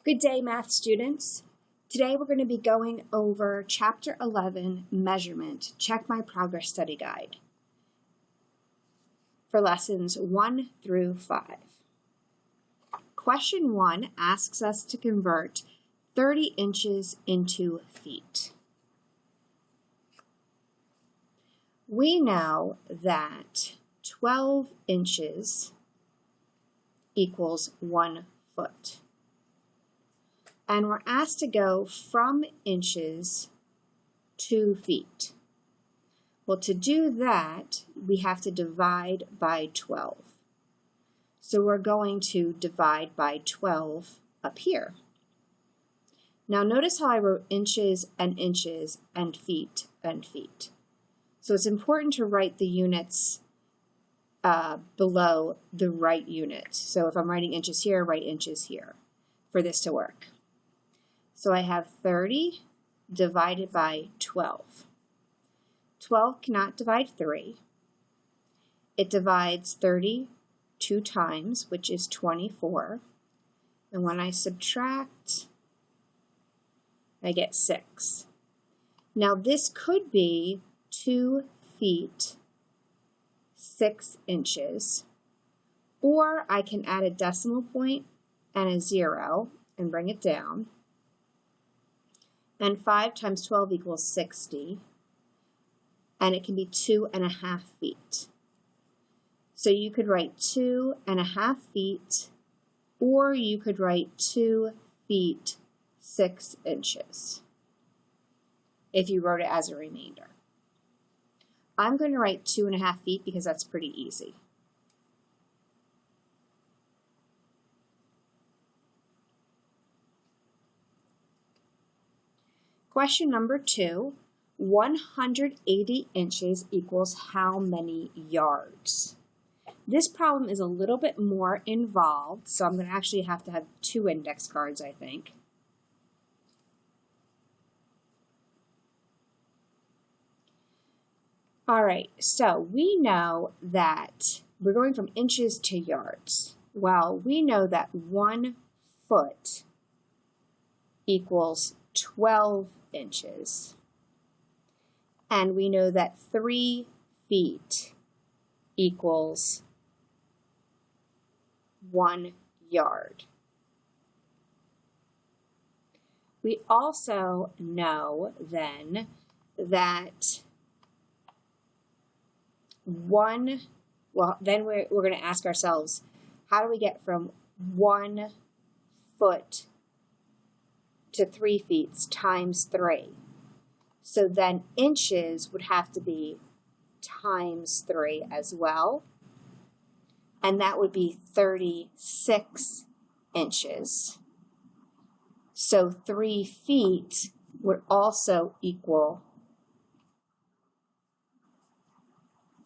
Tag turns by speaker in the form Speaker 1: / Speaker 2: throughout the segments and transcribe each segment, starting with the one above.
Speaker 1: Good day, math students. Today we're going to be going over Chapter 11, Measurement, Check My Progress Study Guide for lessons 1 through 5. Question 1 asks us to convert 30 inches into feet. We know that 12 inches equals 1 foot. And we're asked to go from inches to feet. Well, to do that, we have to divide by 12. So we're going to divide by 12 up here. Now notice how I wrote inches and feet and feet. So it's important to write the units below the right unit. So if I'm writing inches here, write inches here for this to work. So I have 30 divided by 12. 12 cannot divide 3. It divides 30 2 times, which is 24. And when I subtract, I get 6. Now this could be 2 feet 6 inches, or I can add a decimal point and a 0 and bring it down. And 5 times 12 equals 60, and it can be 2.5 feet. So you could write 2.5 feet, or you could write 2 feet 6 inches if you wrote it as a remainder. I'm going to write 2.5 feet because that's pretty easy. Question number 2, 180 inches equals how many yards? This problem is a little bit more involved, so I'm going to actually have to have 2 index cards, I think. All right, so we know that we're going from inches to yards. Well, we know that 1 foot equals 12 inches. And we know that 3 feet equals 1 yard. We also know then that then we're going to ask ourselves, how do we get from 1 foot to 3 feet times 3? So then inches would have to be times 3 as well. And that would be 36 inches. So 3 feet would also equal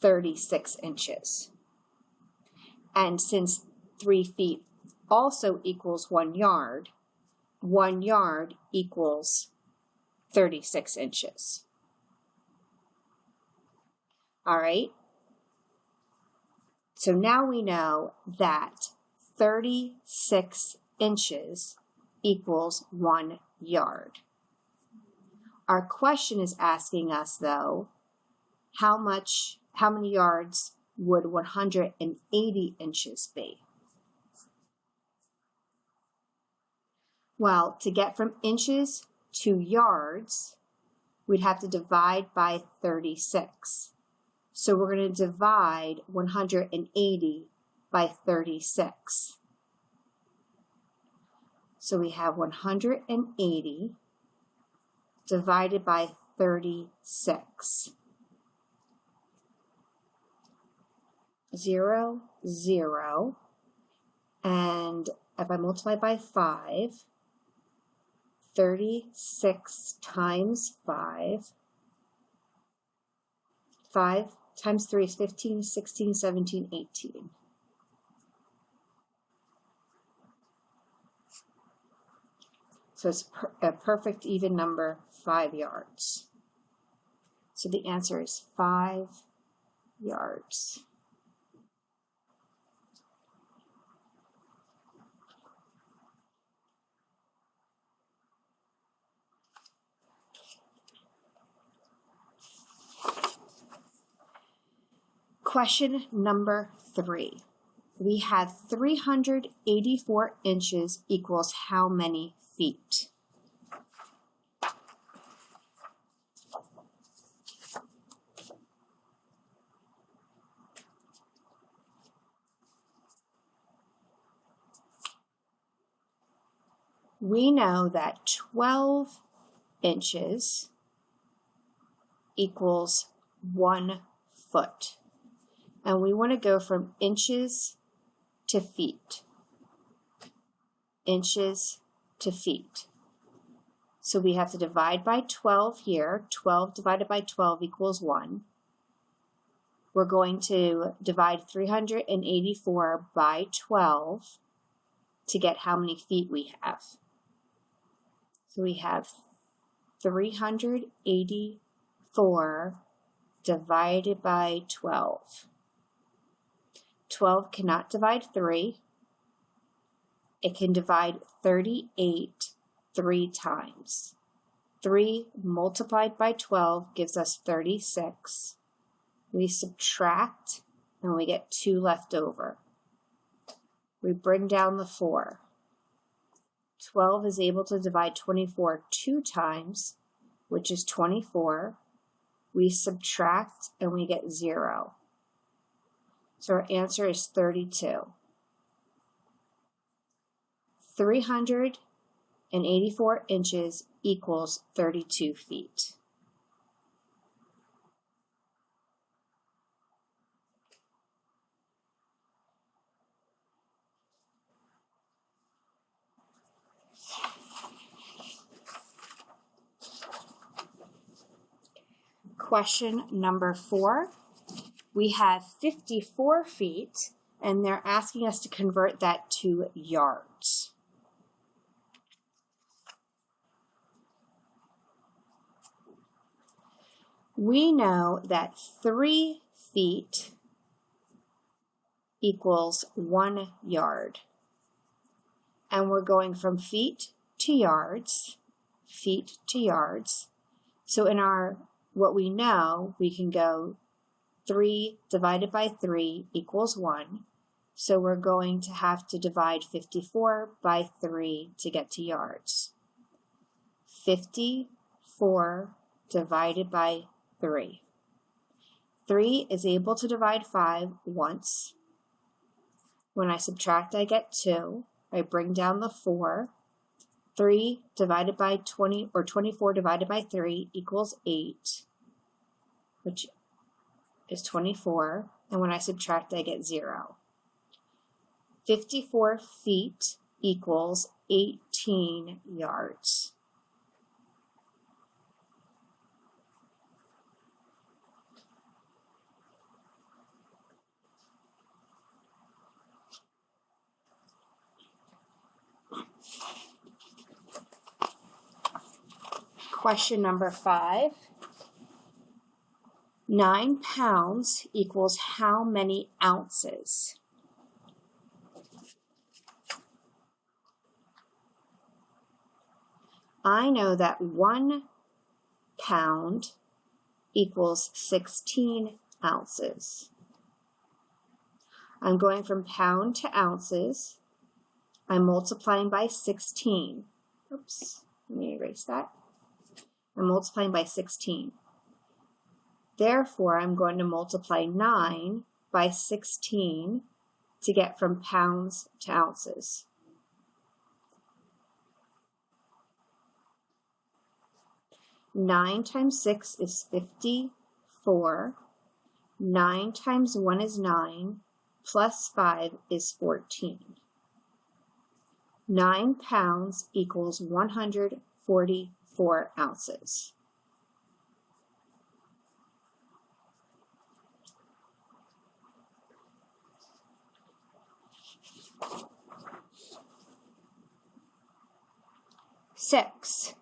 Speaker 1: 36 inches. And since 3 feet also equals 1 yard equals 36 inches. All right. So now we know that 36 inches equals 1 yard. Our question is asking us, though, how many yards would 180 inches be? Well, to get from inches to yards, we'd have to divide by 36. So we're going to divide 180 by 36. So we have 180 divided by 36. 0, 0. And if I multiply by 5, 36 times 5. 5 times 3 is 15, 16, 17, 18. So it's a perfect even number, 5 yards. So the answer is 5 yards. Question number 3. We have 384 inches equals how many feet? We know that 12 inches equals 1 foot. And we want to go from inches to feet. Inches to feet. So we have to divide by 12 here. 12 divided by 12 equals 1. We're going to divide 384 by 12 to get how many feet we have. So we have 384 divided by 12. 12 cannot divide 3. It can divide 38 3 times. 3 multiplied by 12 gives us 36. We subtract and we get 2 left over. We bring down the 4. 12 is able to divide 24 2 times, which is 24. We subtract and we get 0. So our answer is 32. 384 inches equals 32 feet. Question number 4. We have 54 feet, and they're asking us to convert that to yards. We know that 3 feet equals 1 yard. And we're going from feet to yards, feet to yards. So in our what we know, we can go 3 divided by 3 equals 1. So we're going to have to divide 54 by 3 to get to yards. 54 divided by 3. 3 is able to divide 5 once. When I subtract, I get 2. I bring down the 4. 3 divided by 20, or 24 divided by 3 equals 8, which is 24. And when I subtract, I get 0. 54 feet equals 18 yards. Question number 5. 9 pounds equals how many ounces? I know that 1 pound equals 16 ounces. I'm going from pound to ounces. I'm multiplying by 16. Oops, let me erase that. I'm multiplying by 16. Therefore, I'm going to multiply 9 by 16 to get from pounds to ounces. Nine times 6 is 54. 9 times 1 is 9, plus 5 is 14. 9 pounds equals 144 ounces. Six.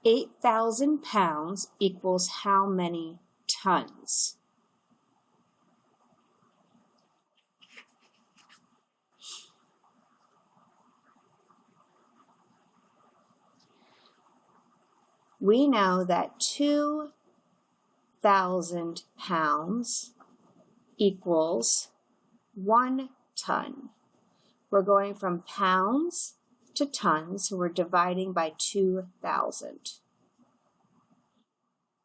Speaker 1: 8,000 pounds equals how many tons? We know that 2 2,000 pounds equals 1 ton. We're going from pounds to tons, so we're dividing by 2,000.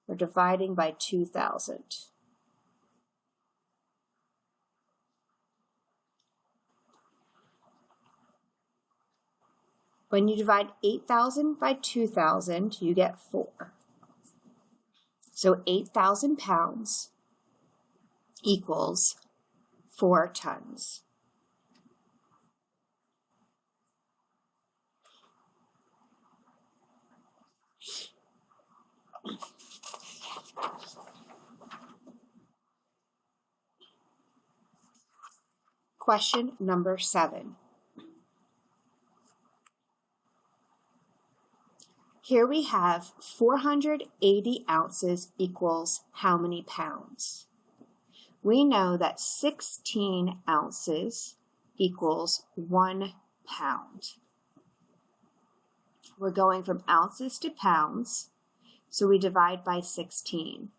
Speaker 1: We're dividing by 2,000. When you divide 8,000 by 2,000, you get 4. So 8,000 pounds equals 4 tons. Question number 7. Here we have 480 ounces equals how many pounds? We know that 16 ounces equals 1 pound. We're going from ounces to pounds, so we divide by 16.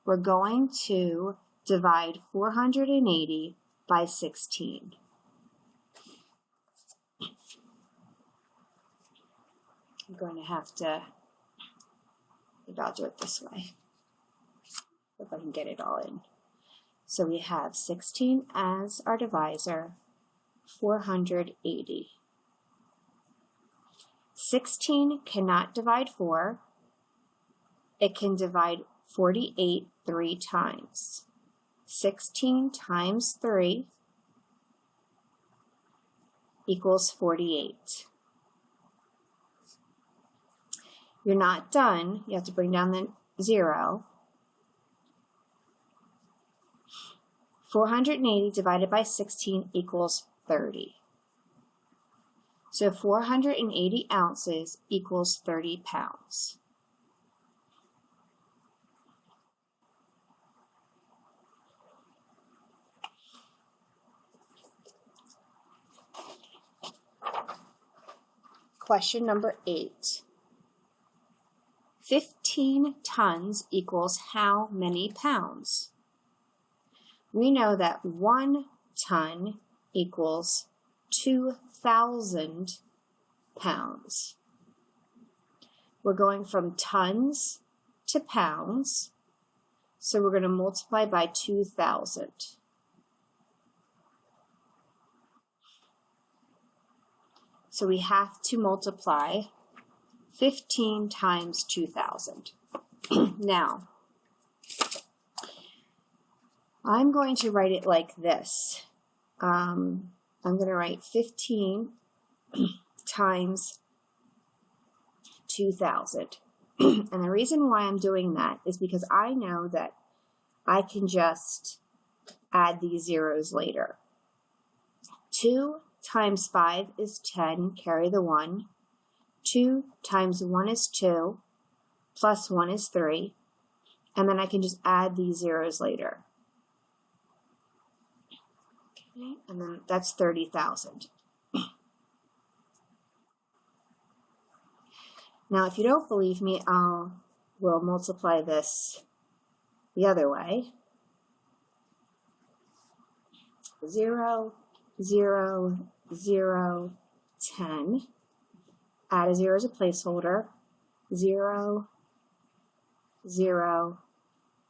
Speaker 1: We're going to divide 480 by 16. I'm going to have to, maybe I'll do it this way, if I can get it all in. So we have 16 as our divisor, 480. 16 cannot divide 4. It can divide 48 3 times. 16 times 3 equals 48. You're not done. You have to bring down the 0. 480 divided by 16 equals 30. So 480 ounces equals 30 pounds. Question number 8. 15 tons equals how many pounds? We know that 1 ton equals 2,000 pounds. We're going from tons to pounds, so we're going to multiply by 2,000. So we have to multiply 15 times 2,000. Now, I'm going to write it like this. I'm going to write 15 times 2,000. And the reason why I'm doing that is because I know that I can just add these zeros later. 2 times 5 is 10, carry the 1. 2 times 1 is 2, plus 1 is 3, and then I can just add these zeros later. Okay, and then that's 30,000. Now, if you don't believe me, we'll multiply this the other way. 0, 0, 0, 10. Add a 0 as a placeholder. 0, 0,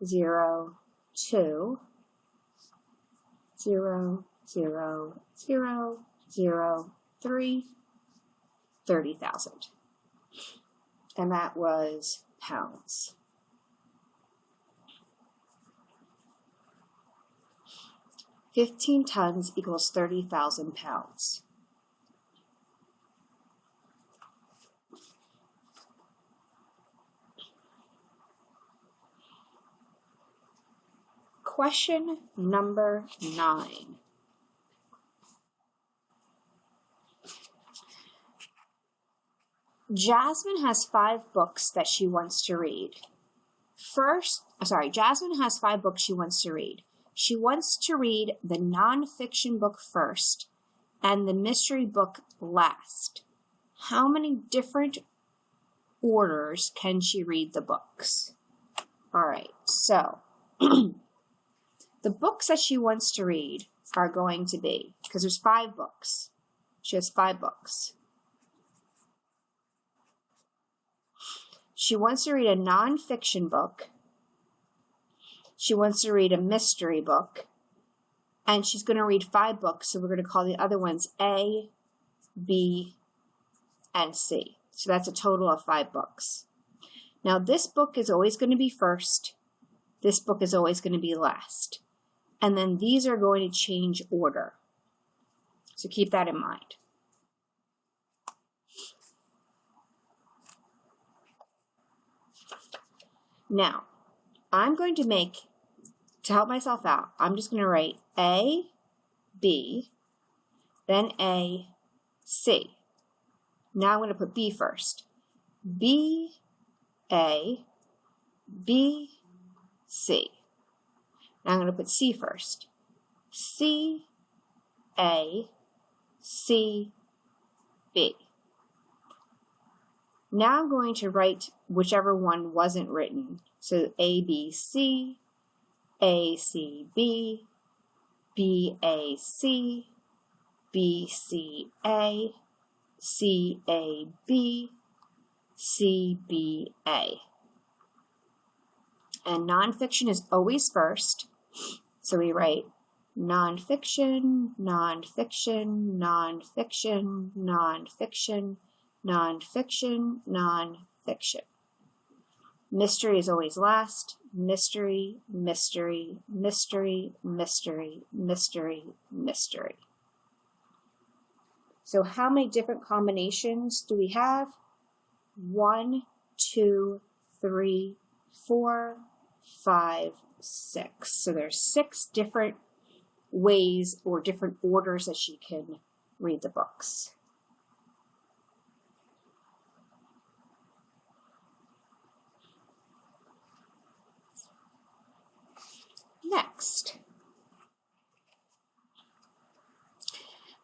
Speaker 1: 0, 2. 0, 0, 0, 0, 3. 30,000. And that was pounds. $15 tons equals 30,000 pounds. Question number 9. Jasmine has 5 books that she wants to read. Jasmine has 5 books she wants to read. She wants to read the nonfiction book first and the mystery book last. How many different orders can she read the books? All right, so the books that she wants to read are going to be, because there's 5 books. She has 5 books. She wants to read a nonfiction book. She wants to read a mystery book. And she's going to read 5 books, so we're going to call the other ones A, B, and C. So that's a total of 5 books. Now this book is always going to be first. This book is always going to be last. And then these are going to change order. So keep that in mind. Now, I'm going to to help myself out, I'm just going to write A, B, then A, C. Now I'm going to put B first. B, A, B, C. Now I'm going to put C first. C, A, C, B. Now I'm going to write whichever one wasn't written. So A, B, C, A, C, B, B, A, C, B, C, A, C, A, B, C, B, A. And nonfiction is always first. So we write nonfiction, nonfiction, nonfiction, nonfiction, nonfiction, nonfiction. Mystery is always last. Mystery, mystery, mystery, mystery, mystery, mystery. So how many different combinations do we have? 1, 2, 3, 4, 5, 6. So there's 6 different ways or different orders that she can read the books. Next.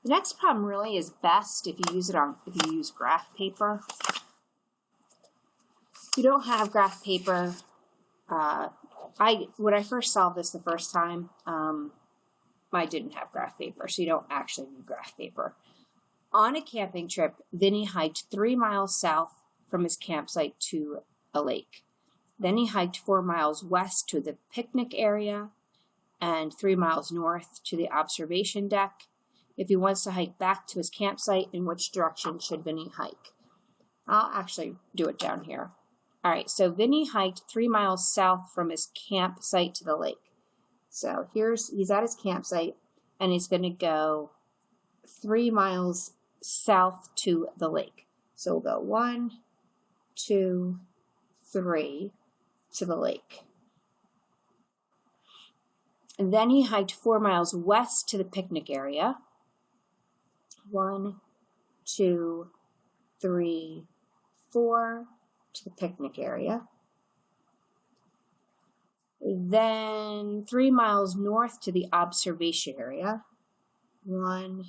Speaker 1: The next problem really is best if you use graph paper. If you don't have graph paper, when I first solved this the first time, I didn't have graph paper, so you don't actually need graph paper. On a camping trip, Vinny hiked 3 miles south from his campsite to a lake. Then he hiked 4 miles west to the picnic area and 3 miles north to the observation deck. If he wants to hike back to his campsite, in which direction should Vinny hike? I'll actually do it down here. All right, so Vinny hiked 3 miles south from his campsite to the lake. So he's at his campsite, and he's going to go 3 miles south to the lake. So we'll go 1, 2, 3 to the lake. And then he hiked 4 miles west to the picnic area. 1, 2, 3, 4 to the picnic area. Then 3 miles north to the observation area. 1,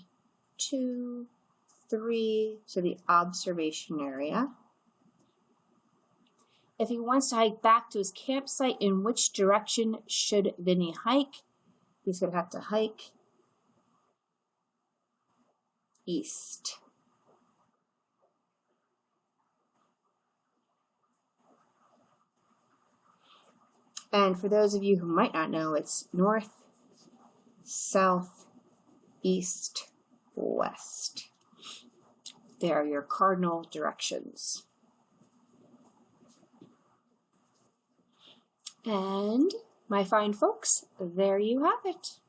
Speaker 1: 2, 3 to the observation area. If he wants to hike back to his campsite, in which direction should Vinny hike? He's going to have to hike east. And for those of you who might not know, it's north, south, east, west. They are your cardinal directions. And my fine folks, there you have it.